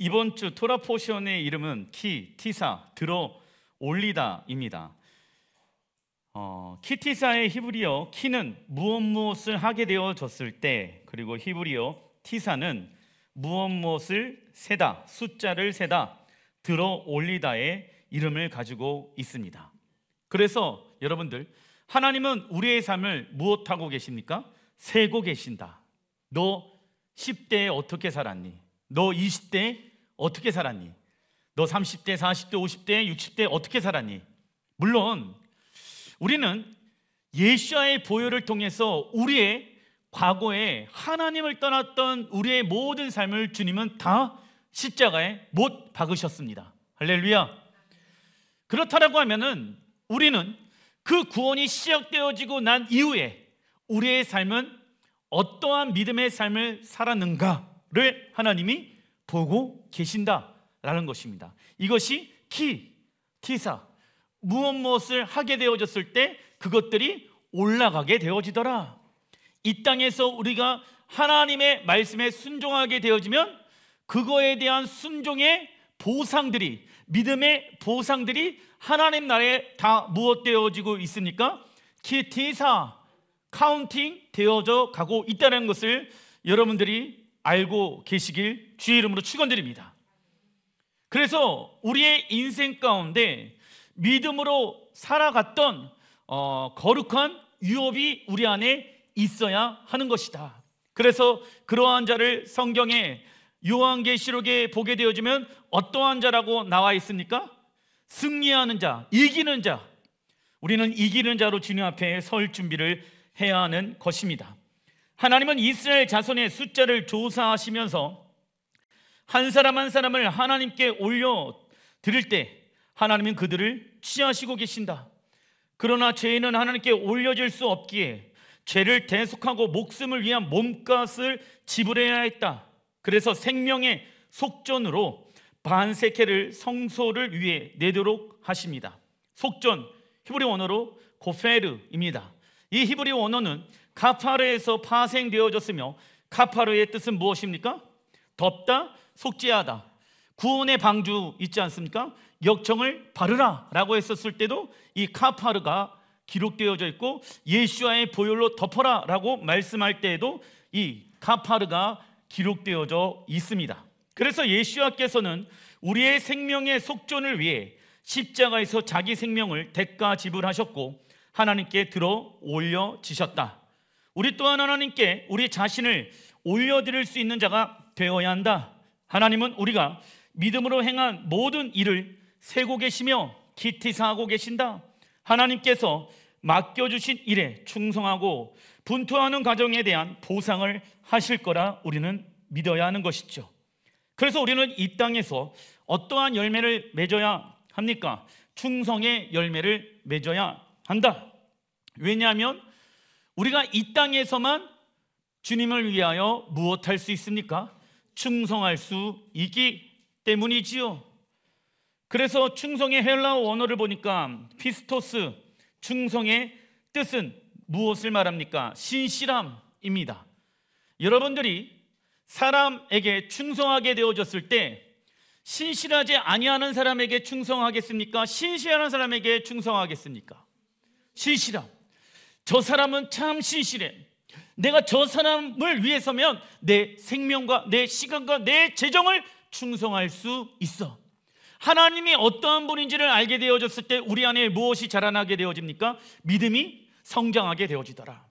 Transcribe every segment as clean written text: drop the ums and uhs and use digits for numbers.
이번 주 토라 포션의 이름은 키, 티사, 들어 올리다입니다. 키티사의 히브리어 키는 무엇을 하게 되어졌을 때, 그리고 히브리어 티사는 무엇을 세다, 숫자를 세다, 들어 올리다의 이름을 가지고 있습니다. 그래서 여러분들, 하나님은 우리의 삶을 무엇하고 계십니까? 세고 계신다. 너 10대에 어떻게 살았니? 너 20대에 어떻게 살았니? 너 30대, 40대, 50대, 60대에 어떻게 살았니? 물론 우리는 예수와의 보혈을 통해서 우리의 과거에 하나님을 떠났던 우리의 모든 삶을 주님은 다 십자가에 못 박으셨습니다. 할렐루야. 그렇다라고 하면은 우리는 그 구원이 시작되어지고 난 이후에 우리의 삶은 어떠한 믿음의 삶을 살았는가를 하나님이 보고 계신다라는 것입니다. 이것이 키, 티사, 무엇을 하게 되어졌을 때 그것들이 올라가게 되어지더라. 이 땅에서 우리가 하나님의 말씀에 순종하게 되어지면 그거에 대한 순종의 보상들이, 믿음의 보상들이 하나님 나라에 다 무엇 되어지고 있습니까? 키, 티사, 카운팅 되어져 가고 있다는 것을 여러분들이 알고 계시길 주의 이름으로 축원드립니다. 그래서 우리의 인생 가운데 믿음으로 살아갔던 거룩한 유업이 우리 안에 있어야 하는 것이다. 그래서 그러한 자를 성경에 요한계시록에 보게 되어지면 어떠한 자라고 나와 있습니까? 승리하는 자, 이기는 자. 우리는 이기는 자로 주님 앞에 설 준비를 해야 하는 것입니다. 하나님은 이스라엘 자손의 숫자를 조사하시면서 한 사람 한 사람을 하나님께 올려 드릴 때 하나님은 그들을 취하시고 계신다. 그러나 죄인은 하나님께 올려질 수 없기에 죄를 대속하고 목숨을 위한 몸값을 지불해야 했다. 그래서 생명의 속전으로 반세케를 성소를 위해 내도록 하십니다. 속전, 히브리 원어로 고페르입니다. 이 히브리 원어는 카파르에서 파생되어졌으며 카파르의 뜻은 무엇입니까? 덮다, 속죄하다. 구원의 방주 있지 않습니까? 역청을 바르라 라고 했었을 때도 이 카파르가 기록되어져 있고, 예수와의 보혈로 덮어라 라고 말씀할 때에도 이 카파르가 기록되어져 있습니다. 그래서 예수와께서는 우리의 생명의 속전을 위해 십자가에서 자기 생명을 대가 지불하셨고 하나님께 들어 올려지셨다. 우리 또한 하나님께 우리 자신을 올려드릴 수 있는 자가 되어야 한다. 하나님은 우리가 믿음으로 행한 모든 일을 세고 계시며 기티사하고 계신다. 하나님께서 맡겨주신 일에 충성하고 분투하는 과정에 대한 보상을 하실 거라 우리는 믿어야 하는 것이죠. 그래서 우리는 이 땅에서 어떠한 열매를 맺어야 합니까? 충성의 열매를 맺어야 한다. 왜냐하면 우리가 이 땅에서만 주님을 위하여 무엇할 수 있습니까? 충성할 수 있기 때문이지요. 그래서 충성의 헬라어 원어를 보니까 피스토스, 충성의 뜻은 무엇을 말합니까? 신실함입니다. 여러분들이 사람에게 충성하게 되어졌을 때 신실하지 아니하는 사람에게 충성하겠습니까? 신실한 사람에게 충성하겠습니까? 신실함. 저 사람은 참 신실해. 내가 저 사람을 위해서면 내 생명과 내 시간과 내 재정을 충성할 수 있어. 하나님이 어떠한 분인지를 알게 되어졌을 때 우리 안에 무엇이 자라나게 되어집니까? 믿음이 성장하게 되어지더라.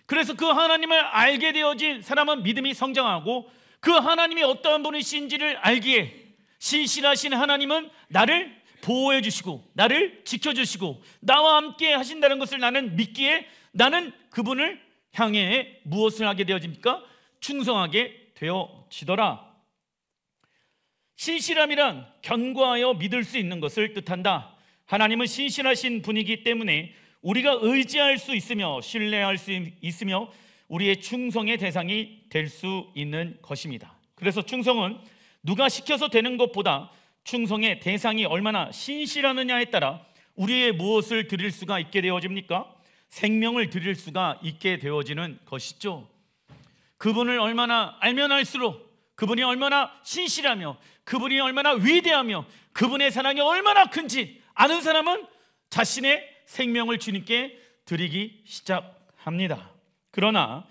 그래서 그 하나님을 알게 되어진 사람은 믿음이 성장하고, 그 하나님이 어떠한 분이신지를 알기에 신실하신 하나님은 나를 보호해 주시고 나를 지켜주시고 나와 함께 하신다는 것을 나는 믿기에 나는 그분을 향해 무엇을 하게 되어집니까? 충성하게 되어지더라. 신실함이란 견고하여 믿을 수 있는 것을 뜻한다. 하나님은 신실하신 분이기 때문에 우리가 의지할 수 있으며 신뢰할 수 있으며 우리의 충성의 대상이 될 수 있는 것입니다. 그래서 충성은 누가 시켜서 되는 것보다 충성의 대상이 얼마나 신실하느냐에 따라 우리의 무엇을 드릴 수가 있게 되어집니까? 생명을 드릴 수가 있게 되어지는 것이죠. 그분을 얼마나 알면 알수록 그분이 얼마나 신실하며 그분이 얼마나 위대하며 그분의 사랑이 얼마나 큰지 아는 사람은 자신의 생명을 주님께 드리기 시작합니다. 그러나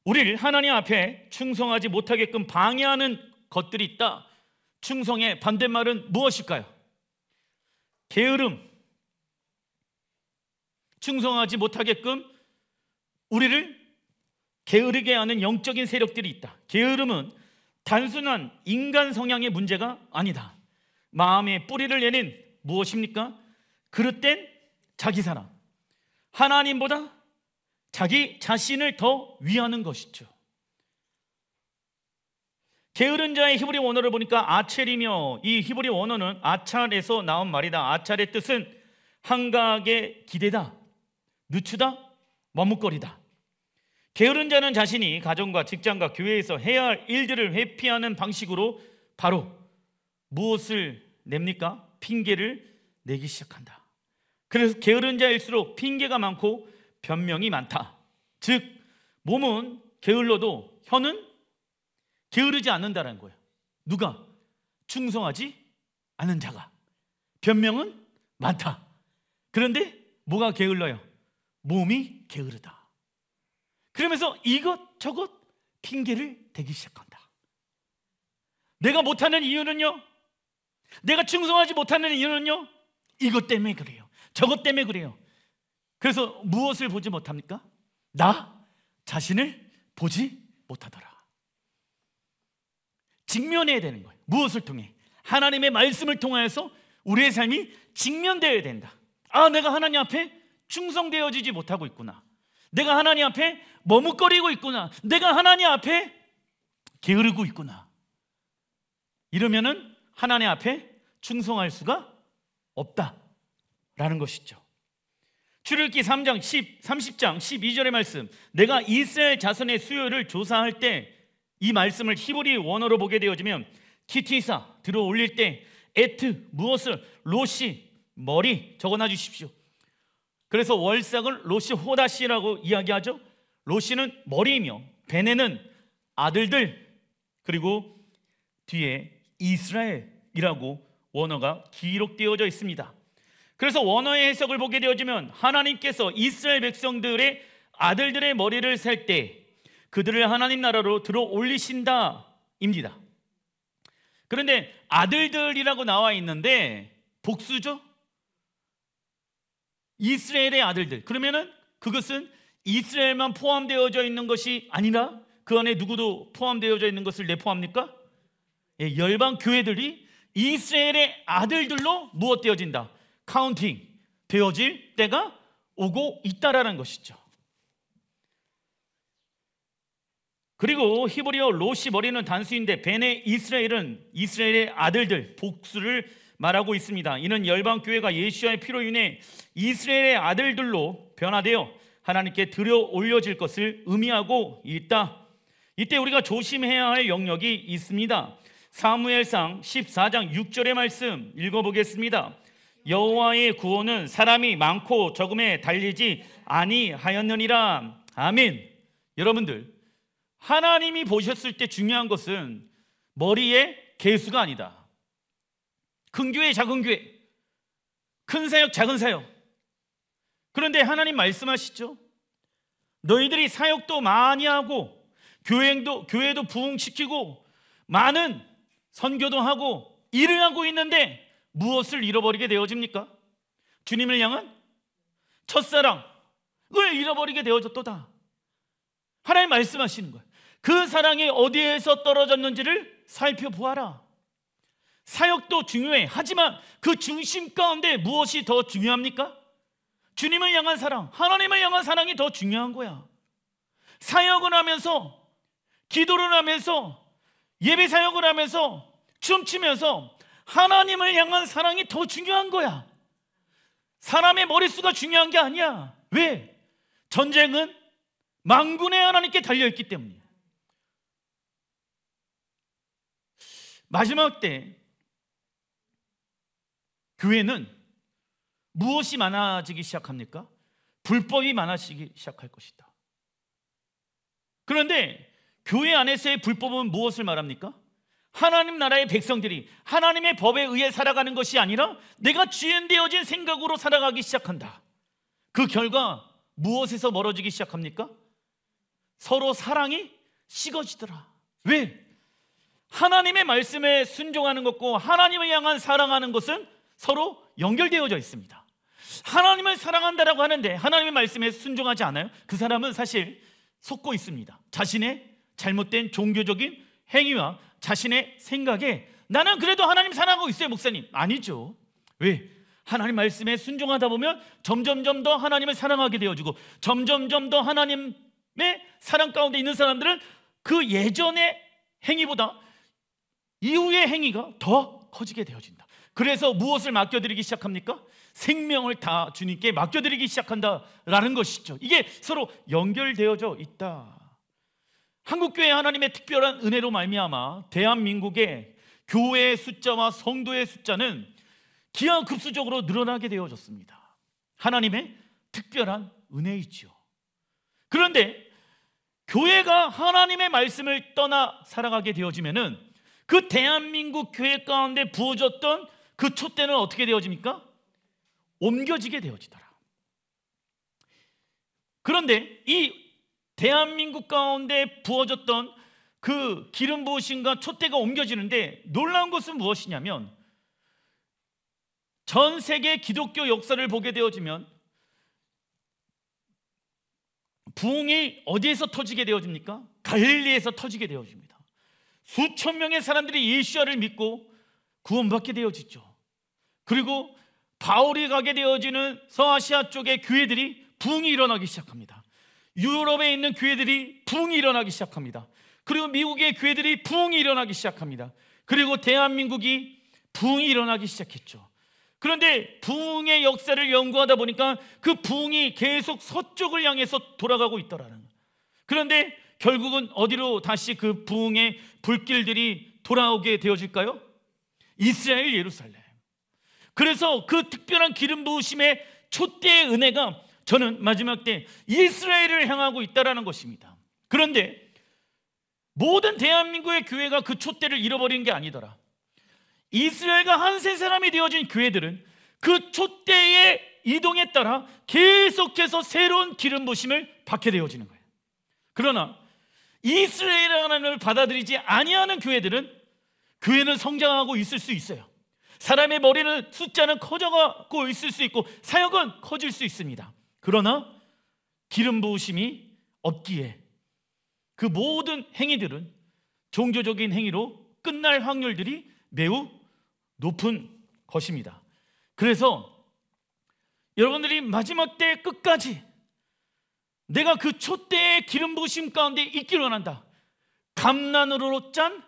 우리를 하나님 앞에 충성하지 못하게끔 방해하는 것들이 있다. 충성의 반대말은 무엇일까요? 게으름. 충성하지 못하게끔 우리를 게으르게 하는 영적인 세력들이 있다. 게으름은 단순한 인간 성향의 문제가 아니다. 마음의 뿌리를 내는 무엇입니까? 그릇된 자기사랑, 하나님보다 자기 자신을 더 위하는 것이죠. 게으른 자의 히브리 원어를 보니까 아첼이며, 이 히브리 원어는 아찰에서 나온 말이다. 아찰의 뜻은 한가하게 기대다, 늦추다, 머뭇거리다. 게으른 자는 자신이 가정과 직장과 교회에서 해야 할 일들을 회피하는 방식으로 바로 무엇을 냅니까? 핑계를 내기 시작한다. 그래서 게으른 자일수록 핑계가 많고 변명이 많다. 즉 몸은 게을러도 혀는 게으르지 않는다는 거예요. 누가? 충성하지 않은 자가. 변명은 많다. 그런데 뭐가 게을러요? 몸이 게으르다. 그러면서 이것저것 핑계를 대기 시작한다. 내가 못하는 이유는요, 내가 충성하지 못하는 이유는요, 이것 때문에 그래요, 저것 때문에 그래요. 그래서 무엇을 보지 못합니까? 나 자신을 보지 못하더라. 직면해야 되는 거예요. 무엇을 통해? 하나님의 말씀을 통하여서 우리의 삶이 직면되어야 된다. 아, 내가 하나님 앞에 충성되어지지 못하고 있구나. 내가 하나님 앞에 머뭇거리고 있구나. 내가 하나님 앞에 게으르고 있구나. 이러면은 하나님 앞에 충성할 수가 없다라는 것이죠. 출애굽기 30장 12절의 말씀, 내가 이스라엘 자손의 수요를 조사할 때 이 말씀을 히브리 원어로 보게 되어지면 키티사, 들어 올릴 때 에트, 무엇을, 로시, 머리 적어놔 주십시오. 그래서 월삭을 로시 호다시라고 이야기하죠. 로시는 머리이며 베네는 아들들, 그리고 뒤에 이스라엘이라고 원어가 기록되어져 있습니다. 그래서 원어의 해석을 보게 되어지면 하나님께서 이스라엘 백성들의 아들들의 머리를 셀 때 그들을 하나님 나라로 들어 올리신다입니다. 그런데 아들들이라고 나와 있는데 복수죠. 이스라엘의 아들들. 그러면은 그것은 이스라엘만 포함되어져 있는 것이 아니라 그 안에 누구도 포함되어져 있는 것을 내포합니까? 예, 열방 교회들이 이스라엘의 아들들로 무엇되어진다? 카운팅 되어질 때가 오고 있다라는 것이죠. 그리고 히브리어 로시, 머리는 단수인데 베네 이스라엘은 이스라엘의 아들들, 복수를 말하고 있습니다. 이는 열방 교회가 예수와의 피로 인해 이스라엘의 아들들로 변화되어 하나님께 들여 올려질 것을 의미하고 있다. 이때 우리가 조심해야 할 영역이 있습니다. 사무엘상 14장 6절의 말씀 읽어보겠습니다. 여호와의 구원은 사람이 많고 적음에 달리지 아니하였느니라. 아멘. 여러분들, 하나님이 보셨을 때 중요한 것은 머리의 개수가 아니다. 큰 교회, 작은 교회, 큰 사역, 작은 사역. 그런데 하나님 말씀하시죠. 너희들이 사역도 많이 하고 교회도 부흥시키고 많은 선교도 하고 일을 하고 있는데 무엇을 잃어버리게 되어집니까? 주님을 향한 첫사랑을 잃어버리게 되어졌도다. 하나님 말씀하시는 거예요. 그 사랑이 어디에서 떨어졌는지를 살펴보아라. 사역도 중요해. 하지만 그 중심 가운데 무엇이 더 중요합니까? 주님을 향한 사랑, 하나님을 향한 사랑이 더 중요한 거야. 사역을 하면서, 기도를 하면서, 예배 사역을 하면서, 춤추면서 하나님을 향한 사랑이 더 중요한 거야. 사람의 머릿수가 중요한 게 아니야. 왜? 전쟁은 만군의 하나님께 달려있기 때문이야. 마지막 때 교회는 무엇이 많아지기 시작합니까? 불법이 많아지기 시작할 것이다. 그런데 교회 안에서의 불법은 무엇을 말합니까? 하나님 나라의 백성들이 하나님의 법에 의해 살아가는 것이 아니라 내가 주인되어진 생각으로 살아가기 시작한다. 그 결과 무엇에서 멀어지기 시작합니까? 서로 사랑이 식어지더라. 왜? 하나님의 말씀에 순종하는 것과 하나님을 향한 사랑하는 것은 서로 연결되어져 있습니다. 하나님을 사랑한다라고 하는데 하나님의 말씀에 순종하지 않아요? 그 사람은 사실 속고 있습니다. 자신의 잘못된 종교적인 행위와 자신의 생각에 나는 그래도 하나님 사랑하고 있어요, 목사님. 아니죠. 왜? 하나님 말씀에 순종하다 보면 점점점 더 하나님을 사랑하게 되어지고 점점점 더 하나님의 사랑 가운데 있는 사람들은 그 예전의 행위보다 이후의 행위가 더 커지게 되어진다. 그래서 무엇을 맡겨드리기 시작합니까? 생명을 다 주님께 맡겨드리기 시작한다라는 것이죠. 이게 서로 연결되어져 있다. 한국교회 하나님의 특별한 은혜로 말미암아 대한민국의 교회의 숫자와 성도의 숫자는 기하급수적으로 늘어나게 되어졌습니다. 하나님의 특별한 은혜이지요. 그런데 교회가 하나님의 말씀을 떠나 살아가게 되어지면은 그 대한민국 교회 가운데 부어졌던 그 촛대는 어떻게 되어집니까? 옮겨지게 되어지더라. 그런데 이 대한민국 가운데 부어졌던 그 기름 부으심과 촛대가 옮겨지는데 놀라운 것은 무엇이냐면 전 세계 기독교 역사를 보게 되어지면 부흥이 어디에서 터지게 되어집니까? 갈릴리에서 터지게 되어집니다. 수천 명의 사람들이 예수를 믿고 구원받게 되어지죠. 그리고 바울이 가게 되어지는 서아시아 쪽의 교회들이 부흥이 일어나기 시작합니다. 유럽에 있는 교회들이 부흥이 일어나기 시작합니다. 그리고 미국의 교회들이 부흥이 일어나기 시작합니다. 그리고 대한민국이 부흥이 일어나기 시작했죠. 그런데 부흥의 역사를 연구하다 보니까 그 부흥이 계속 서쪽을 향해서 돌아가고 있더라는 거예요. 그런데 결국은 어디로 다시 그 부흥의 불길들이 돌아오게 되어질까요? 이스라엘 예루살렘. 그래서 그 특별한 기름 부으심의 촛대의 은혜가 저는 마지막 때 이스라엘을 향하고 있다는 것입니다. 그런데 모든 대한민국의 교회가 그 촛대를 잃어버린 게 아니더라. 이스라엘과 한 세 사람이 되어진 교회들은 그 촛대의 이동에 따라 계속해서 새로운 기름 부으심을 받게 되어지는 거예요. 그러나 이스라엘 하나님을 받아들이지 아니하는 교회는 성장하고 있을 수 있어요. 사람의 머리는 숫자는 커져가고 있을 수 있고 사역은 커질 수 있습니다. 그러나 기름 부으심이 없기에 그 모든 행위들은 종교적인 행위로 끝날 확률들이 매우 높은 것입니다. 그래서 여러분들이 마지막 때 끝까지 내가 그 촛대의 기름 부으심 가운데 있기를 원한다. 감난으로 짠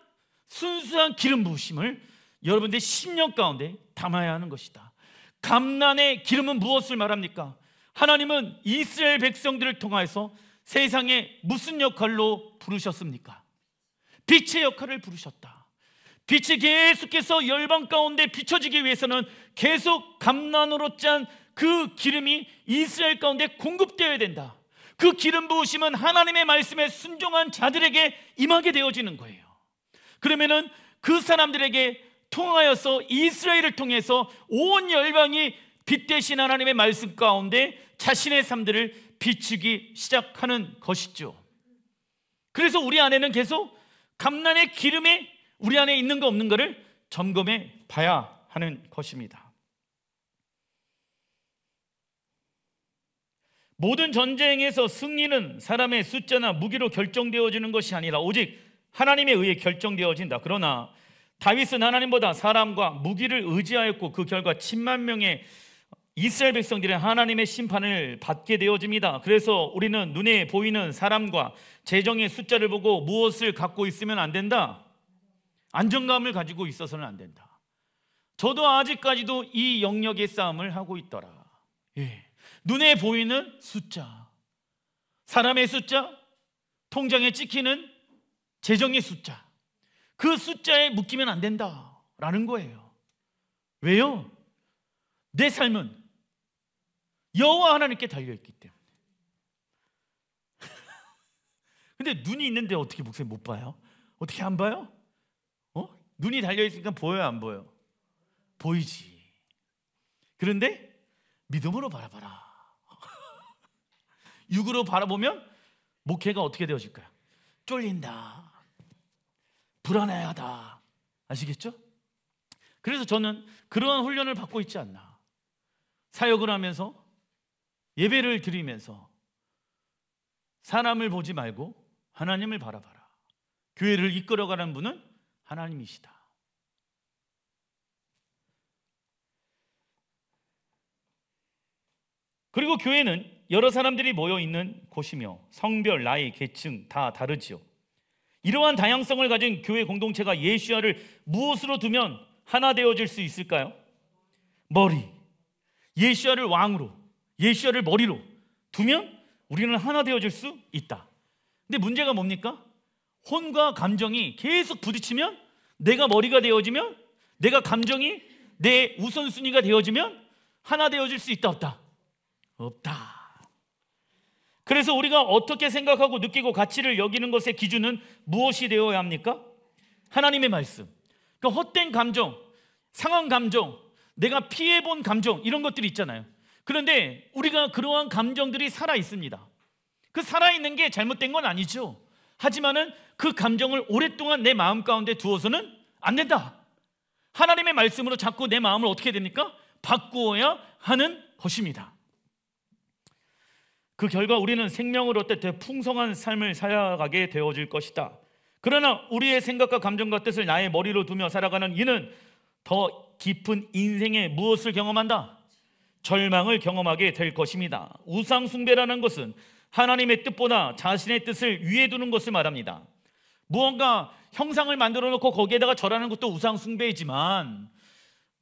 순수한 기름 부으심을 여러분들의 심령 가운데 담아야 하는 것이다. 감난의 기름은 무엇을 말합니까? 하나님은 이스라엘 백성들을 통하여서 세상에 무슨 역할로 부르셨습니까? 빛의 역할을 부르셨다. 빛이 계속해서 열방 가운데 비춰지기 위해서는 계속 감난으로 짠 그 기름이 이스라엘 가운데 공급되어야 된다. 그 기름 부으심은 하나님의 말씀에 순종한 자들에게 임하게 되어지는 거예요. 그러면은 그 사람들에게 통하여서 이스라엘을 통해서 온 열방이 빛 대신 하나님의 말씀 가운데 자신의 삶들을 비추기 시작하는 것이죠. 그래서 우리 안에는 계속 감난의 기름이 우리 안에 있는가 없는가를 점검해 봐야 하는 것입니다. 모든 전쟁에서 승리는 사람의 숫자나 무기로 결정되어지는 것이 아니라 오직 하나님에 의해 결정되어진다. 그러나 다윗은 하나님보다 사람과 무기를 의지하였고 그 결과 10만 명의 이스라엘 백성들은 하나님의 심판을 받게 되어집니다. 그래서 우리는 눈에 보이는 사람과 재정의 숫자를 보고 무엇을 갖고 있으면 안 된다? 안정감을 가지고 있어서는 안 된다. 저도 아직까지도 이 영역의 싸움을 하고 있더라. 눈에 보이는 숫자, 사람의 숫자, 통장에 찍히는 재정의 숫자, 그 숫자에 묶이면 안 된다라는 거예요. 왜요? 내 삶은 여호와 하나님께 달려있기 때문에. 근데 눈이 있는데 어떻게 목사님 못 봐요? 어떻게 안 봐요? 눈이 달려있으니까 보여요, 안 보여요? 보이지. 그런데 믿음으로 바라봐라. 육으로 바라보면 목회가 어떻게 되어질까요? 쫄린다, 불안해하다. 아시겠죠? 그래서 저는 그러한 훈련을 받고 있지 않나. 사역을 하면서, 예배를 드리면서 사람을 보지 말고 하나님을 바라봐라. 교회를 이끌어가는 분은 하나님이시다. 그리고 교회는 여러 사람들이 모여 있는 곳이며 성별, 나이, 계층 다 다르지요. 이러한 다양성을 가진 교회 공동체가 예수야를 무엇으로 두면 하나 되어질 수 있을까요? 머리. 예수야를 왕으로, 예수야를 머리로 두면 우리는 하나 되어질 수 있다. 근데 문제가 뭡니까? 혼과 감정이 계속 부딪히면, 내가 머리가 되어지면, 내가 감정이 내 우선순위가 되어지면 하나 되어질 수 있다, 없다? 없다. 그래서 우리가 어떻게 생각하고 느끼고 가치를 여기는 것의 기준은 무엇이 되어야 합니까? 하나님의 말씀. 그러니까 헛된 감정, 상한 감정, 내가 피해본 감정, 이런 것들이 있잖아요. 그런데 우리가 그러한 감정들이 살아 있습니다. 그 살아있는 게 잘못된 건 아니죠. 하지만은 그 감정을 오랫동안 내 마음 가운데 두어서는 안 된다. 하나님의 말씀으로 자꾸 내 마음을 어떻게 됩니까? 바꾸어야 하는 것입니다. 그 결과 우리는 생명을 얻되 더 풍성한 삶을 살아가게 되어질 것이다. 그러나 우리의 생각과 감정과 뜻을 나의 머리로 두며 살아가는 이는 더 깊은 인생의 무엇을 경험한다? 절망을 경험하게 될 것입니다. 우상 숭배라는 것은 하나님의 뜻보다 자신의 뜻을 위에 두는 것을 말합니다. 무언가 형상을 만들어 놓고 거기에다가 절하는 것도 우상 숭배이지만,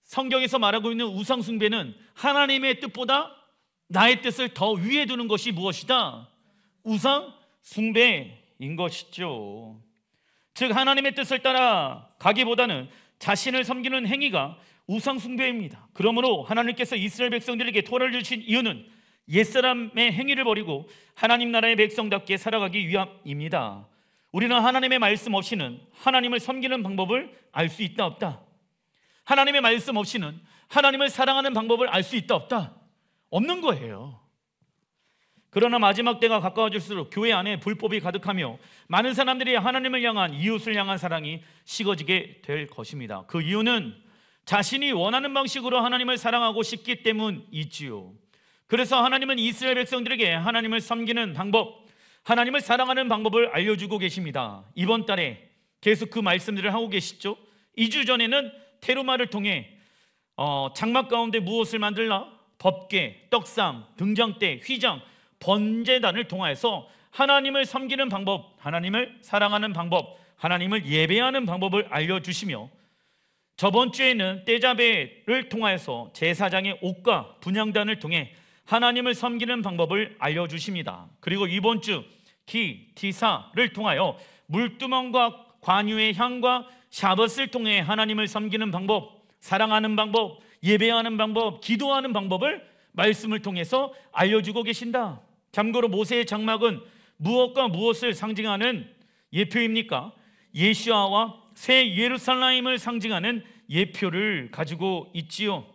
성경에서 말하고 있는 우상 숭배는 하나님의 뜻보다 나의 뜻을 더 위에 두는 것이 무엇이다? 우상 숭배인 것이죠. 즉 하나님의 뜻을 따라 가기보다는 자신을 섬기는 행위가 우상 숭배입니다. 그러므로 하나님께서 이스라엘 백성들에게 토라를 주신 이유는 옛사람의 행위를 버리고 하나님 나라의 백성답게 살아가기 위함입니다. 우리는 하나님의 말씀 없이는 하나님을 섬기는 방법을 알 수 있다, 없다? 하나님의 말씀 없이는 하나님을 사랑하는 방법을 알 수 있다, 없다? 없는 거예요. 그러나 마지막 때가 가까워질수록 교회 안에 불법이 가득하며 많은 사람들이 하나님을 향한, 이웃을 향한 사랑이 식어지게 될 것입니다. 그 이유는 자신이 원하는 방식으로 하나님을 사랑하고 싶기 때문이지요. 그래서 하나님은 이스라엘 백성들에게 하나님을 섬기는 방법, 하나님을 사랑하는 방법을 알려주고 계십니다. 이번 달에 계속 그 말씀들을 하고 계시죠. 2주 전에는 테루마를 통해 장막 가운데 무엇을 만들라? 법궤, 떡상, 등장대, 휘장, 번제단을 통하여서 하나님을 섬기는 방법, 하나님을 사랑하는 방법, 하나님을 예배하는 방법을 알려주시며, 저번 주에는 떼자배를 통하여서 제사장의 옷과 분향단을 통해 하나님을 섬기는 방법을 알려주십니다. 그리고 이번 주 기, 티사를 통하여 물두멍과 관유의 향과 샤벗을 통해 하나님을 섬기는 방법, 사랑하는 방법, 예배하는 방법, 기도하는 방법을 말씀을 통해서 알려주고 계신다. 참고로 모세의 장막은 무엇과 무엇을 상징하는 예표입니까? 예수아와 새 예루살렘을 상징하는 예표를 가지고 있지요.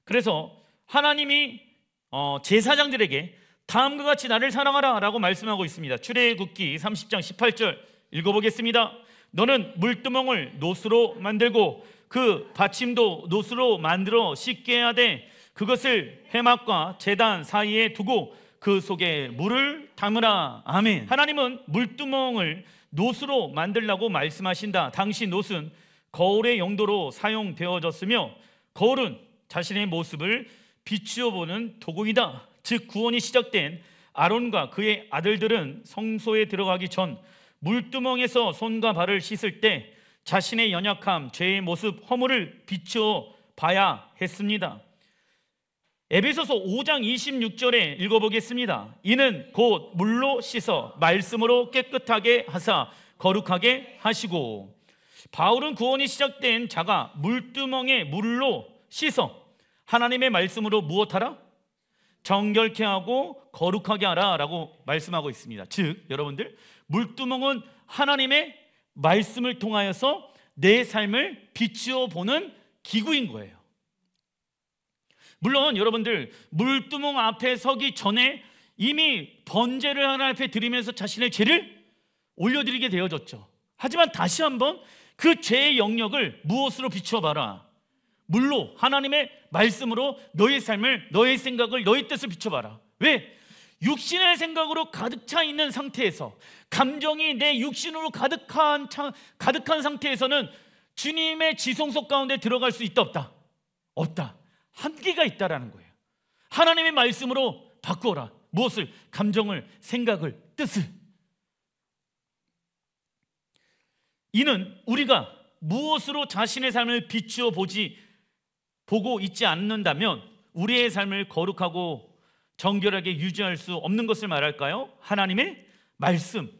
그래서 하나님이 제사장들에게 다음과 같이 나를 사랑하라 라고 말씀하고 있습니다. 출애굽기 30장 18절 읽어보겠습니다. 너는 물두멍을 노수로 만들고 그 받침도 노수로 만들어 씻게 해야 돼. 그것을 회막과 제단 사이에 두고 그 속에 물을 담으라. 아멘. 하나님은 물두멍을 노수로 만들라고 말씀하신다. 당시 노수는 거울의 용도로 사용되어졌으며, 거울은 자신의 모습을 비추어 보는 도구이다. 즉 구원이 시작된 아론과 그의 아들들은 성소에 들어가기 전 물두멍에서 손과 발을 씻을 때 자신의 연약함, 죄의 모습, 허물을 비추어 봐야 했습니다. 에베소서 5장 26절에 읽어보겠습니다. 이는 곧 물로 씻어 말씀으로 깨끗하게 하사 거룩하게 하시고. 바울은 구원이 시작된 자가 물두멍에 물로 씻어 하나님의 말씀으로 무엇하라? 정결케 하고 거룩하게 하라 라고 말씀하고 있습니다. 즉 여러분들, 물두멍은 하나님의 말씀을 통하여서 내 삶을 비추어 보는 기구인 거예요. 물론 여러분들 물두멍 앞에 서기 전에 이미 번제를 하나님 앞에 드리면서 자신의 죄를 올려드리게 되어졌죠. 하지만 다시 한번 그 죄의 영역을 무엇으로 비추어 봐라. 물로, 하나님의 말씀으로 너의 삶을, 너의 생각을, 너의 뜻을 비춰봐라. 왜? 육신의 생각으로 가득 차 있는 상태에서, 감정이 내 육신으로 가득한 상태에서는 주님의 지성소 가운데 들어갈 수 있다 없다? 없다. 한계가 있다라는 거예요. 하나님의 말씀으로 바꾸어라. 무엇을? 감정을, 생각을, 뜻을. 이는 우리가 무엇으로 자신의 삶을 비추어 보고 있지 않는다면 우리의 삶을 거룩하고 정결하게 유지할 수 없는 것을 말할까요? 하나님의 말씀.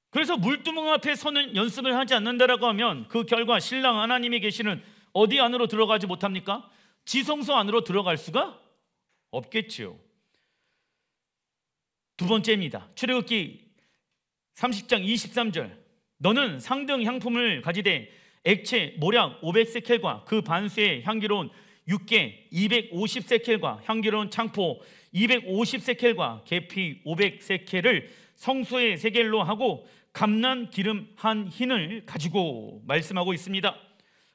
그래서 물두멍 앞에 서는 연습을 하지 않는다라고 하면 그 결과 신랑 하나님이 계시는 어디 안으로 들어가지 못합니까? 지성소 안으로 들어갈 수가 없겠지요. 두 번째입니다. 출애굽기 30장 23절. 너는 상등 향품을 가지되 액체 모략 500세켈과 그 반수의 향기로운 육개 250세켈과 향기로운 창포 250세켈과 계피 500세켈을 성소의 세겔로 하고 감난 기름 한 흰을 가지고 말씀하고 있습니다.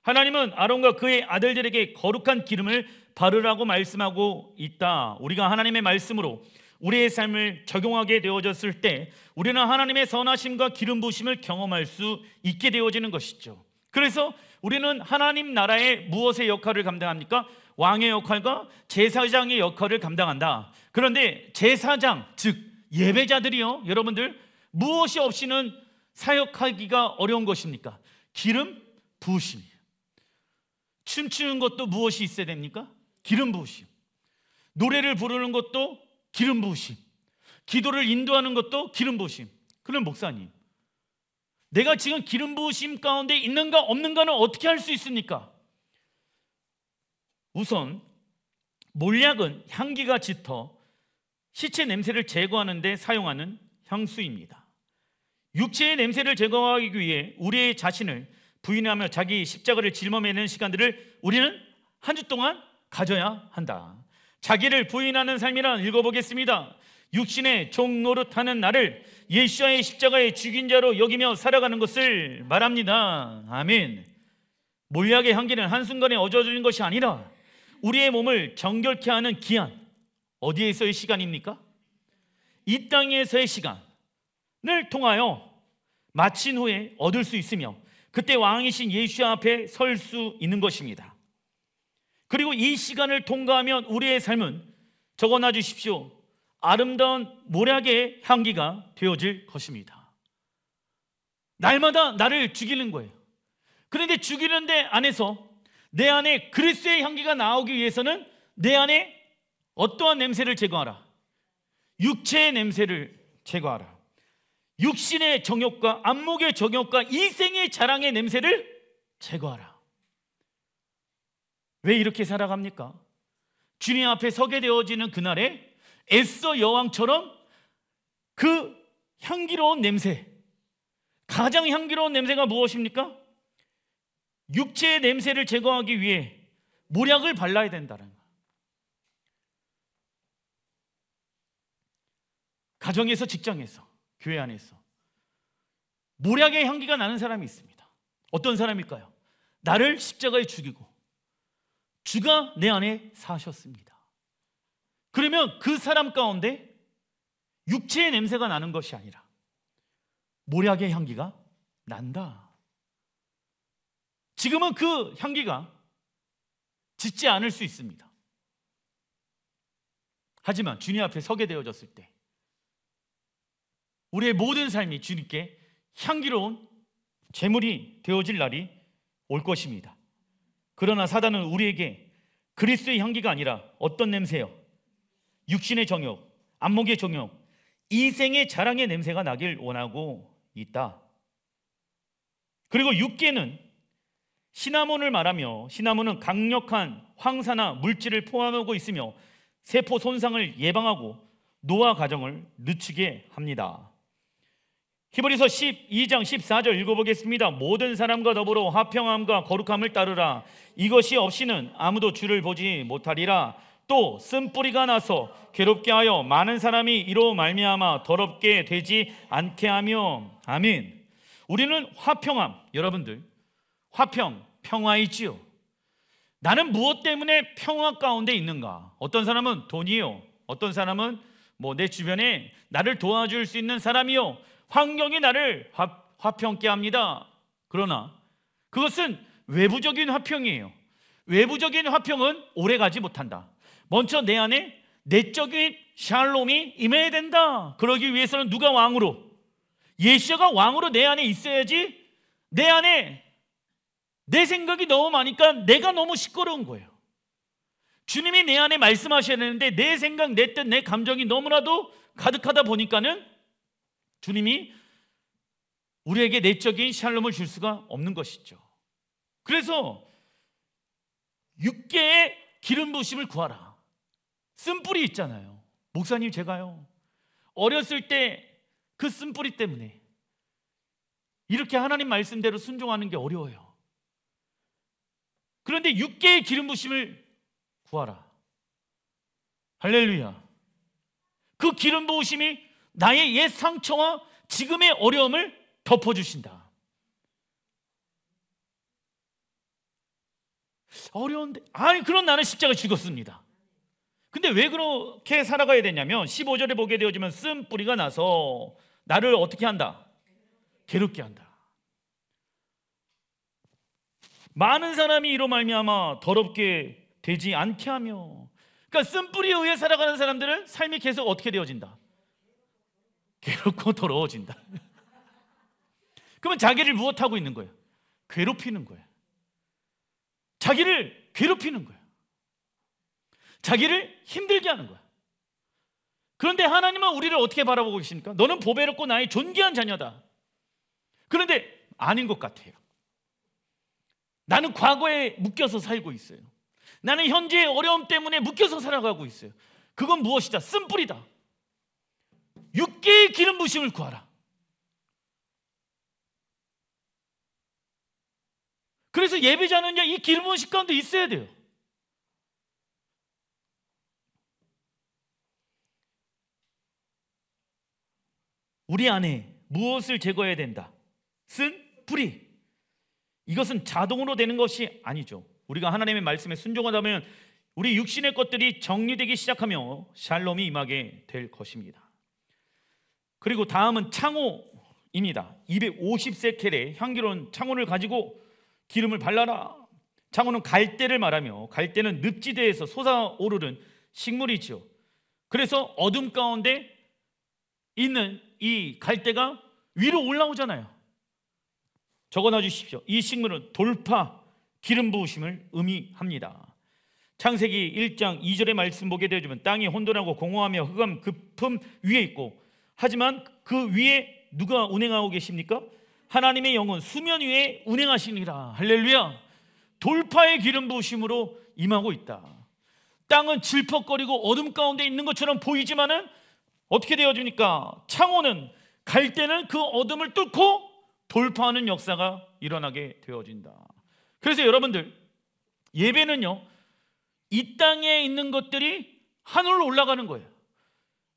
하나님은 아론과 그의 아들들에게 거룩한 기름을 바르라고 말씀하고 있다. 우리가 하나님의 말씀으로 우리의 삶을 적용하게 되어졌을 때 우리는 하나님의 선하심과 기름 부으심을 경험할 수 있게 되어지는 것이죠. 그래서 우리는 하나님 나라의 무엇의 역할을 감당합니까? 왕의 역할과 제사장의 역할을 감당한다. 그런데 제사장, 즉 예배자들이요, 여러분들 무엇이 없이는 사역하기가 어려운 것입니까? 기름 부으심이에요. 춤추는 것도 무엇이 있어야 됩니까? 기름 부으심. 노래를 부르는 것도 기름 부으심. 기도를 인도하는 것도 기름 부으심. 그럼 목사님, 내가 지금 기름 부으심 가운데 있는가 없는가는 어떻게 할 수 있습니까? 우선 몰약은 향기가 짙어 시체 냄새를 제거하는 데 사용하는 향수입니다. 육체의 냄새를 제거하기 위해 우리의 자신을 부인하며 자기 십자가를 짊어매는 시간들을 우리는 한 주 동안 가져야 한다. 자기를 부인하는 삶이란 읽어보겠습니다. 육신의 종 노릇하는 나를 예수와의 십자가의 죽인 자로 여기며 살아가는 것을 말합니다. 아멘. 몰약의 향기는 한순간에 얻어지는 것이 아니라 우리의 몸을 정결케 하는 기한, 어디에서의 시간입니까? 이 땅에서의 시간을 통하여 마친 후에 얻을 수 있으며 그때 왕이신 예수 앞에 설 수 있는 것입니다. 그리고 이 시간을 통과하면 우리의 삶은, 적어놔 주십시오, 아름다운 몰약의 향기가 되어질 것입니다. 날마다 나를 죽이는 거예요. 그런데 죽이는 데 안에서 내 안에 그리스도의 향기가 나오기 위해서는 내 안에 어떠한 냄새를 제거하라? 육체의 냄새를 제거하라. 육신의 정욕과 안목의 정욕과 이생의 자랑의 냄새를 제거하라. 왜 이렇게 살아갑니까? 주님 앞에 서게 되어지는 그날에 에스더 여왕처럼 그 향기로운 냄새, 가장 향기로운 냄새가 무엇입니까? 육체의 냄새를 제거하기 위해 몰약을 발라야 된다는 거예요. 가정에서, 직장에서, 교회 안에서 몰약의 향기가 나는 사람이 있습니다. 어떤 사람일까요? 나를 십자가에 죽이고 주가 내 안에 사셨습니다. 그러면 그 사람 가운데 육체의 냄새가 나는 것이 아니라 몰약의 향기가 난다. 지금은 그 향기가 짙지 않을 수 있습니다. 하지만 주님 앞에 서게 되어졌을 때 우리의 모든 삶이 주님께 향기로운 제물이 되어질 날이 올 것입니다. 그러나 사단은 우리에게 그리스도의 향기가 아니라 어떤 냄새요? 육신의 정욕, 안목의 정욕, 이생의 자랑의 냄새가 나길 원하고 있다. 그리고 육계는 시나몬을 말하며, 시나몬은 강력한 황사나 물질을 포함하고 있으며 세포 손상을 예방하고 노화 과정을 늦추게 합니다. 히브리서 12장 14절 읽어보겠습니다. 모든 사람과 더불어 화평함과 거룩함을 따르라. 이것이 없이는 아무도 주를 보지 못하리라. 또 쓴뿌리가 나서 괴롭게 하여 많은 사람이 이로 말미암아 더럽게 되지 않게 하며. 아멘. 우리는 화평함, 여러분들 화평, 평화이지요. 나는 무엇 때문에 평화 가운데 있는가? 어떤 사람은 돈이요, 어떤 사람은 내 주변에 나를 도와줄 수 있는 사람이요, 환경이 나를 화평케 합니다. 그러나 그것은 외부적인 화평이에요. 외부적인 화평은 오래가지 못한다. 먼저 내 안에 내적인 샬롬이 임해야 된다. 그러기 위해서는 누가 왕으로? 예수가 왕으로 내 안에 있어야지. 내 안에 내 생각이 너무 많으니까 내가 너무 시끄러운 거예요. 주님이 내 안에 말씀하셔야 되는데 내 생각, 내 뜻, 내 감정이 너무나도 가득하다 보니까는 주님이 우리에게 내적인 샬롬을 줄 수가 없는 것이죠. 그래서 6개의 기름 부으심을 구하라. 쓴뿌리 있잖아요. 목사님, 제가요 어렸을 때 그 쓴뿌리 때문에 이렇게 하나님 말씀대로 순종하는 게 어려워요. 그런데 6개의 기름 부으심을 구하라. 할렐루야. 그 기름 부으심이 나의 옛 상처와 지금의 어려움을 덮어주신다. 어려운데, 그럼 나는 십자가 죽었습니다. 근데 왜 그렇게 살아가야 되냐면 15절에 보게 되어지면 쓴 뿌리가 나서 나를 어떻게 한다? 괴롭게 한다. 많은 사람이 이로 말미암아 더럽게 되지 않게 하며. 그러니까 쓴 뿌리에 의해 살아가는 사람들은 삶이 계속 어떻게 되어진다? 괴롭고 더러워진다. 그러면 자기를 무엇하고 있는 거예요? 괴롭히는 거예요. 자기를 괴롭히는 거예요. 자기를 힘들게 하는 거야. 그런데 하나님은 우리를 어떻게 바라보고 계십니까? 너는 보배롭고 나의 존귀한 자녀다. 그런데 아닌 것 같아요. 나는 과거에 묶여서 살고 있어요. 나는 현재의 어려움 때문에 묶여서 살아가고 있어요. 그건 무엇이다? 쓴뿌리다. 6개의 기름 부으심을 구하라. 그래서 예배자는요, 이 기름 부으심 가운데 있어야 돼요. 우리 안에 무엇을 제거해야 된다? 쓴 뿌리. 이것은 자동으로 되는 것이 아니죠. 우리가 하나님의 말씀에 순종하다면 우리 육신의 것들이 정리되기 시작하며 샬롬이 임하게 될 것입니다. 그리고 다음은 창호입니다. 250세켈의 향기로운 창호를 가지고 기름을 발라라. 창호는 갈대를 말하며, 갈대는 늪지대에서 솟아오르는 식물이죠. 그래서 어둠 가운데 있는 이 갈대가 위로 올라오잖아요. 적어놔 주십시오. 이 식물은 돌파, 기름 부으심을 의미합니다. 창세기 1장 2절의 말씀 보게 되어지면 땅이 혼돈하고 공허하며 흑암 깊음 위에 있고, 하지만 그 위에 누가 운행하고 계십니까? 하나님의 영은 수면 위에 운행하시니라. 할렐루야. 돌파의 기름 부으심으로 임하고 있다. 땅은 질퍽거리고 어둠 가운데 있는 것처럼 보이지만은 어떻게 되어집니까? 창호는, 갈대는 그 어둠을 뚫고 돌파하는 역사가 일어나게 되어진다. 그래서 여러분들, 예배는요, 이 땅에 있는 것들이 하늘로 올라가는 거예요.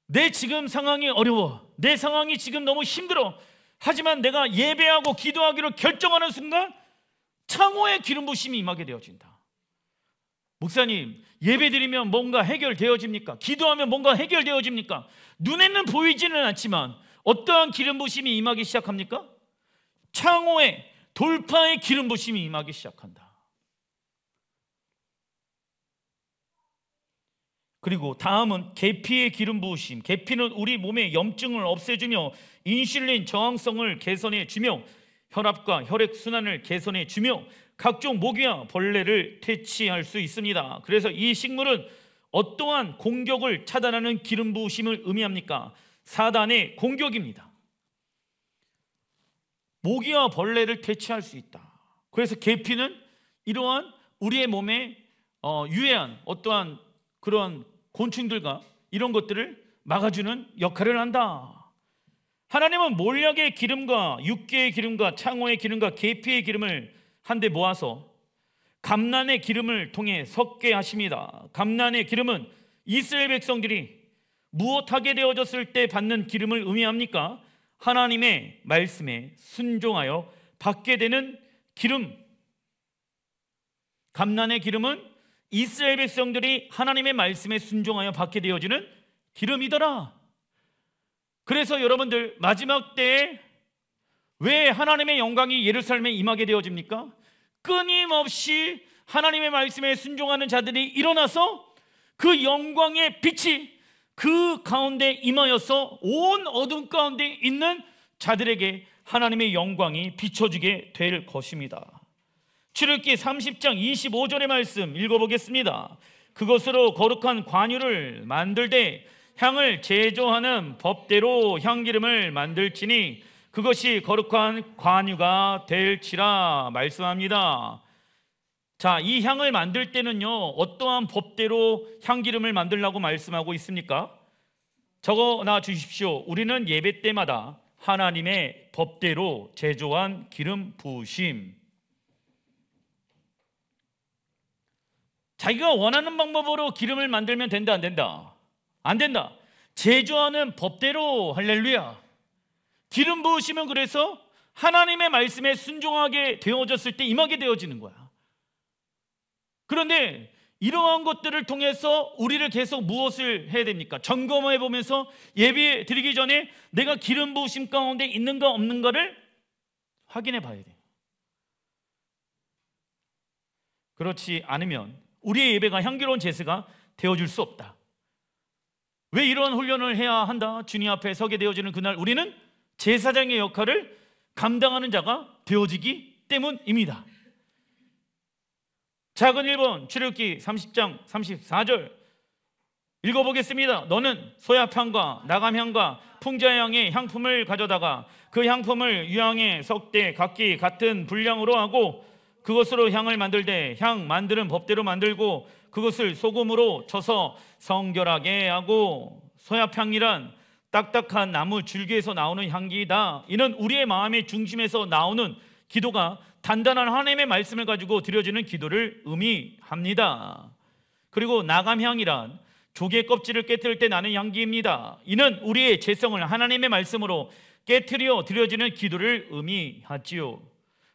내 지금 상황이 어려워, 내 상황이 지금 너무 힘들어. 하지만 내가 예배하고 기도하기로 결정하는 순간 창호의 기름 부으심이 임하게 되어진다. 목사님, 예배드리면 뭔가 해결되어집니까? 기도하면 뭔가 해결되어집니까? 눈에는 보이지는 않지만 어떠한 기름 부으심이 임하기 시작합니까? 창호의, 돌파의 기름 부으심이 임하기 시작한다. 그리고 다음은 계피의 기름 부으심. 계피는 우리 몸의 염증을 없애주며 인슐린 저항성을 개선해 주며 혈압과 혈액순환을 개선해 주며 각종 모기와 벌레를 퇴치할 수 있습니다. 그래서 이 식물은 어떠한 공격을 차단하는 기름 부으심을 의미합니까? 사단의 공격입니다. 모기와 벌레를 퇴치할 수 있다. 그래서 계피는 이러한 우리의 몸에 유해한 어떠한 그러한 곤충들과 이런 것들을 막아주는 역할을 한다. 하나님은 몰약의 기름과 육개의 기름과 창호의 기름과 계피의 기름을 한데 모아서 감난의 기름을 통해 섞게 하십니다. 감난의 기름은 이스라엘 백성들이 무엇하게 되어졌을 때 받는 기름을 의미합니까? 하나님의 말씀에 순종하여 받게 되는 기름. 감난의 기름은 이스라엘 백성들이 하나님의 말씀에 순종하여 받게 되어지는 기름이더라. 그래서 여러분들, 마지막 때에 왜 하나님의 영광이 예루살렘에 임하게 되어집니까? 끊임없이 하나님의 말씀에 순종하는 자들이 일어나서 그 영광의 빛이 그 가운데 임하여서 온 어둠 가운데 있는 자들에게 하나님의 영광이 비춰지게 될 것입니다. 출애굽기 30장 25절의 말씀 읽어보겠습니다. 그것으로 거룩한 관유를 만들되 향을 제조하는 법대로 향기름을 만들지니 그것이 거룩한 관유가 될지라 말씀합니다. 자, 이 향을 만들 때는요, 어떠한 법대로 향기름을 만들라고 말씀하고 있습니까? 적어놔 주십시오. 우리는 예배 때마다 하나님의 법대로 제조한 기름 부으심. 자기가 원하는 방법으로 기름을 만들면 된다, 안 된다? 안 된다. 제조하는 법대로. 할렐루야. 기름 부으시면 그래서 하나님의 말씀에 순종하게 되어졌을 때 임하게 되어지는 거야. 그런데 이러한 것들을 통해서 우리를 계속 무엇을 해야 됩니까? 점검해 보면서 예배 드리기 전에 내가 기름 부으심 가운데 있는가 없는가를 확인해 봐야 돼요. 그렇지 않으면 우리의 예배가 향기로운 제사가 되어줄 수 없다. 왜 이러한 훈련을 해야 한다? 주님 앞에 서게 되어지는 그날 우리는 제사장의 역할을 감당하는 자가 되어지기 때문입니다. 작은 1번 출애굽기 30장 34절 읽어보겠습니다. 너는 소야향과 나감향과 풍자향의 향품을 가져다가 그 향품을 유향에 섞되 각기 같은 분량으로 하고 그것으로 향을 만들되 향 만드는 법대로 만들고 그것을 소금으로 쳐서 성결하게 하고. 소야향이란 딱딱한 나무 줄기에서 나오는 향기이다. 이는 우리의 마음의 중심에서 나오는 기도가 단단한 하나님의 말씀을 가지고 드려지는 기도를 의미합니다. 그리고 나감향이란 조개 껍질을 깨뜨릴 때 나는 향기입니다. 이는 우리의 죄성을 하나님의 말씀으로 깨뜨려 드려지는 기도를 의미하지요.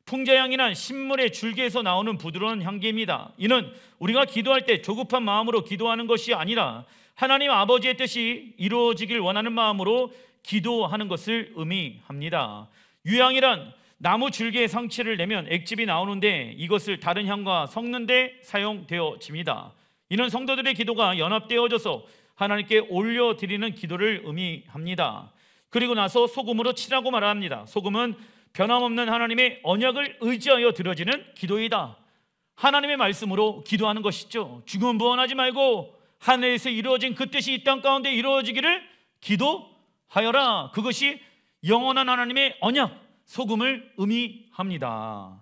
풍자향이란 식물의 줄기에서 나오는 부드러운 향기입니다. 이는 우리가 기도할 때 조급한 마음으로 기도하는 것이 아니라 하나님 아버지의 뜻이 이루어지길 원하는 마음으로 기도하는 것을 의미합니다. 유향이란 나무 줄기에 상치를 내면 액즙이 나오는데 이것을 다른 향과 섞는 데 사용되어집니다. 이는 성도들의 기도가 연합되어져서 하나님께 올려드리는 기도를 의미합니다. 그리고 나서 소금으로 치라고 말합니다. 소금은 변함없는 하나님의 언약을 의지하여 드려지는 기도이다. 하나님의 말씀으로 기도하는 것이죠. 중언부언하지 말고 하늘에서 이루어진 그 뜻이 이 땅 가운데 이루어지기를 기도하여라. 그것이 영원한 하나님의 언약, 소금을 의미합니다.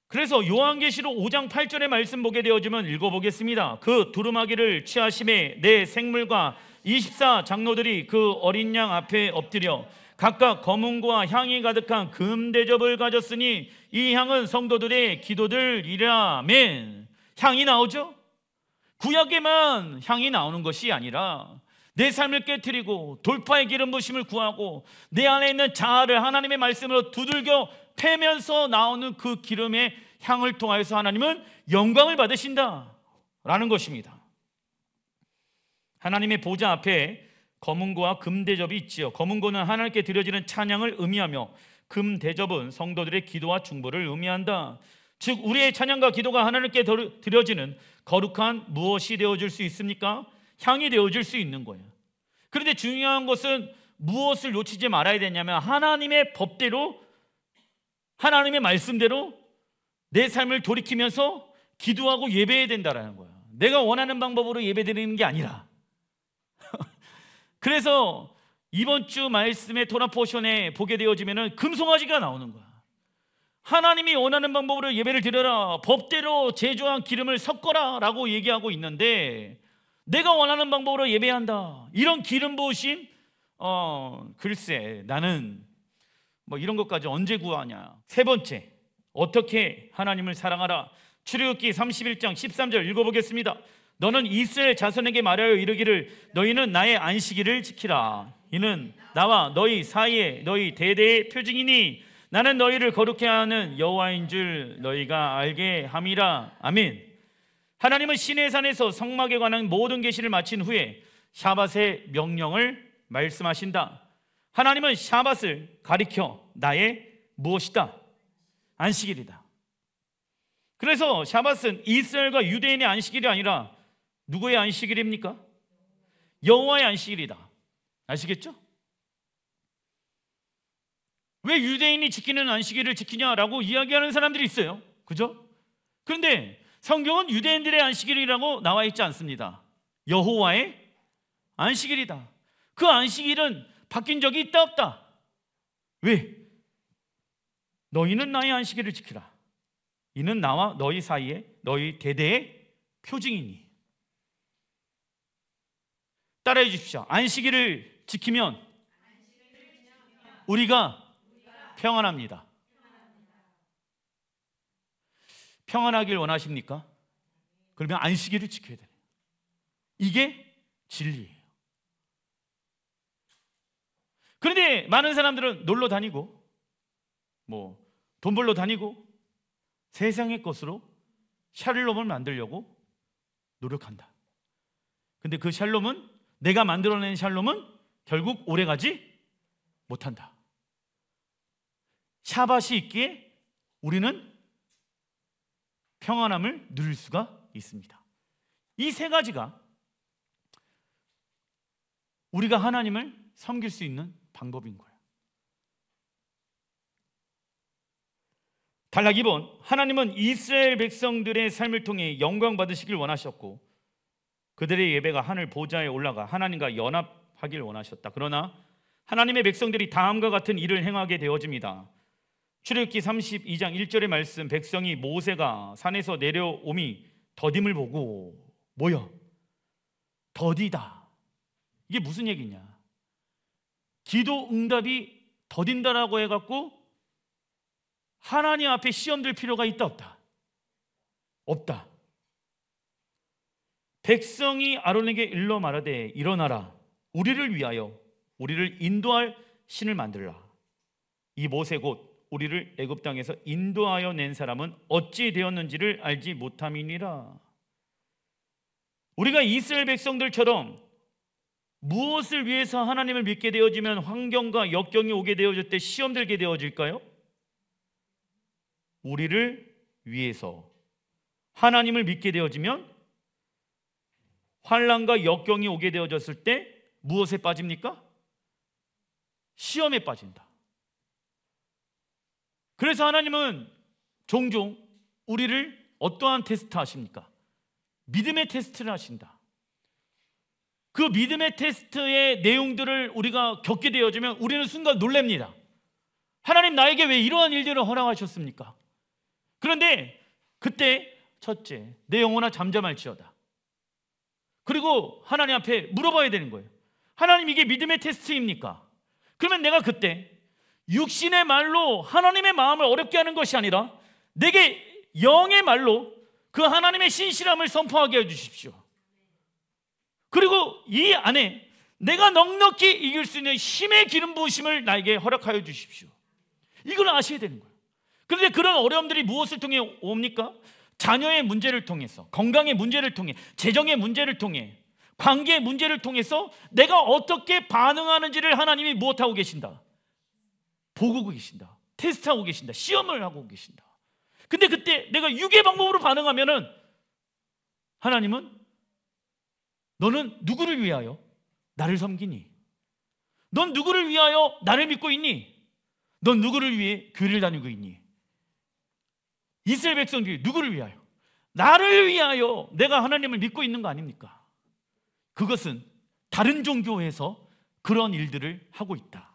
그래서 요한계시록 5장 8절의 말씀 보게 되어지면 읽어보겠습니다. 그 두루마기를 취하심에 내 생물과 24 장로들이 그 어린 양 앞에 엎드려 각각 검은고와 향이 가득한 금대접을 가졌으니 이 향은 성도들의 기도들이라. 아멘. 향이 나오죠? 구약에만 향이 나오는 것이 아니라 내 삶을 깨트리고 돌파의 기름 부심을 구하고 내 안에 있는 자아를 하나님의 말씀으로 두들겨 패면서 나오는 그 기름의 향을 통하여서 하나님은 영광을 받으신다라는 것입니다. 하나님의 보좌 앞에 검은고와 금대접이 있지요. 검은고는 하나님께 드려지는 찬양을 의미하며 금대접은 성도들의 기도와 중보를 의미한다. 즉 우리의 찬양과 기도가 하나님께 드려지는 거룩한 무엇이 되어줄 수 있습니까? 향이 되어줄 수 있는 거예요. 그런데 중요한 것은 무엇을 놓치지 말아야 되냐면 하나님의 법대로 하나님의 말씀대로 내 삶을 돌이키면서 기도하고 예배해야 된다는 거야. 내가 원하는 방법으로 예배드리는 게 아니라. 그래서 이번 주 말씀의 토라 포션에 보게 되어지면 금송아지가 나오는 거야. 하나님이 원하는 방법으로 예배를 드려라, 법대로 제조한 기름을 섞어라 라고 얘기하고 있는데 내가 원하는 방법으로 예배한다, 이런 기름 부으심 글쎄 나는 뭐 이런 것까지 언제 구하냐. 세 번째, 어떻게 하나님을 사랑하라. 출애굽기 31장 13절 읽어보겠습니다. 너는 이스라엘 자손에게 말하여 이르기를 너희는 나의 안식일을 지키라. 이는 나와 너희 사이에 너희 대대의 표징이니 나는 너희를 거룩해 하는 여호와인 줄 너희가 알게 함이라. 아멘. 하나님은 시내산에서 성막에 관한 모든 계시를 마친 후에 샤밧의 명령을 말씀하신다. 하나님은 샤밧을 가리켜 나의 무엇이다? 안식일이다. 그래서 샤밧은 이스라엘과 유대인의 안식일이 아니라 누구의 안식일입니까? 여호와의 안식일이다. 아시겠죠? 왜 유대인이 지키는 안식일을 지키냐라고 이야기하는 사람들이 있어요. 그죠? 그런데 성경은 유대인들의 안식일이라고 나와 있지 않습니다. 여호와의 안식일이다. 그 안식일은 바뀐 적이 있다 없다? 왜? 너희는 나의 안식일을 지키라. 이는 나와 너희 사이에 너희 대대의 표징이니. 따라해 주십시오. 안식일을 지키면 우리가 평안합니다. 평안하길 원하십니까? 그러면 안식일을 지켜야 돼요. 이게 진리예요. 그런데 많은 사람들은 놀러 다니고 돈 벌러 다니고 세상의 것으로 샬롬을 만들려고 노력한다. 근데 그 샬롬은, 내가 만들어낸 샬롬은 결국 오래가지 못한다. 샤밧이 있기에 우리는 평안함을 누릴 수가 있습니다. 이 세 가지가 우리가 하나님을 섬길 수 있는 방법인 거예요. 단락 2번, 하나님은 이스라엘 백성들의 삶을 통해 영광 받으시길 원하셨고 그들의 예배가 하늘 보좌에 올라가 하나님과 연합하길 원하셨다. 그러나 하나님의 백성들이 다음과 같은 일을 행하게 되어집니다. 출애굽기 32장 1절의 말씀, 백성이 모세가 산에서 내려옴이 더딤을 보고, 뭐야? 더디다. 이게 무슨 얘기냐? 기도 응답이 더딘다라고 해갖고 하나님 앞에 시험 들 필요가 있다 없다? 없다. 백성이 아론에게 일러 말하되 일어나라, 우리를 위하여 우리를 인도할 신을 만들라. 이 모세 곧 우리를 애굽 땅에서 인도하여 낸 사람은 어찌 되었는지를 알지 못함이니라. 우리가 이스라엘 백성들처럼 무엇을 위해서 하나님을 믿게 되어지면 환경과 역경이 오게 되어질 때 시험 들게 되어질까요? 우리를 위해서 하나님을 믿게 되어지면 환난과 역경이 오게 되어졌을 때 무엇에 빠집니까? 시험에 빠진다. 그래서 하나님은 종종 우리를 어떠한 테스트 하십니까? 믿음의 테스트를 하신다. 그 믿음의 테스트의 내용들을 우리가 겪게 되어지면 우리는 순간 놀랍니다. 하나님, 나에게 왜 이러한 일들을 허락하셨습니까? 그런데 그때 첫째, 내 영혼아 잠잠할지어다. 그리고 하나님 앞에 물어봐야 되는 거예요. 하나님, 이게 믿음의 테스트입니까? 그러면 내가 그때 육신의 말로 하나님의 마음을 어렵게 하는 것이 아니라 내게 영의 말로 그 하나님의 신실함을 선포하게 해주십시오. 그리고 이 안에 내가 넉넉히 이길 수 있는 힘의 기름 부으심을 나에게 허락하여 주십시오. 이걸 아셔야 되는 거예요. 그런데 그런 어려움들이 무엇을 통해 옵니까? 자녀의 문제를 통해서, 건강의 문제를 통해, 재정의 문제를 통해, 관계의 문제를 통해서 내가 어떻게 반응하는지를 하나님이 무엇하고 계신다? 보고 계신다. 테스트하고 계신다. 시험을 하고 계신다. 근데 그때 내가 육의 방법으로 반응하면은 하나님은 너는 누구를 위하여 나를 섬기니? 넌 누구를 위하여 나를 믿고 있니? 넌 누구를 위해 교회를 다니고 있니? 이스라엘 백성들이 누구를 위하여? 나를 위하여 내가 하나님을 믿고 있는 거 아닙니까? 그것은 다른 종교에서 그런 일들을 하고 있다.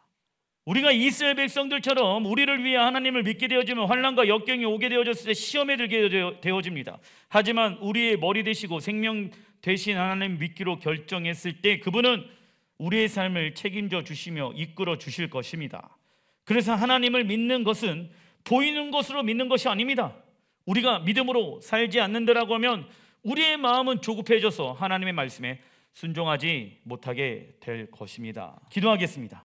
우리가 이스라엘 백성들처럼 우리를 위해 하나님을 믿게 되어지면 환난과 역경이 오게 되어졌을 때 시험에 들게 되어집니다. 하지만 우리의 머리 되시고 생명 되신 하나님 믿기로 결정했을 때 그분은 우리의 삶을 책임져 주시며 이끌어 주실 것입니다. 그래서 하나님을 믿는 것은 보이는 것으로 믿는 것이 아닙니다. 우리가 믿음으로 살지 않는다라고 하면 우리의 마음은 조급해져서 하나님의 말씀에 순종하지 못하게 될 것입니다. 기도하겠습니다.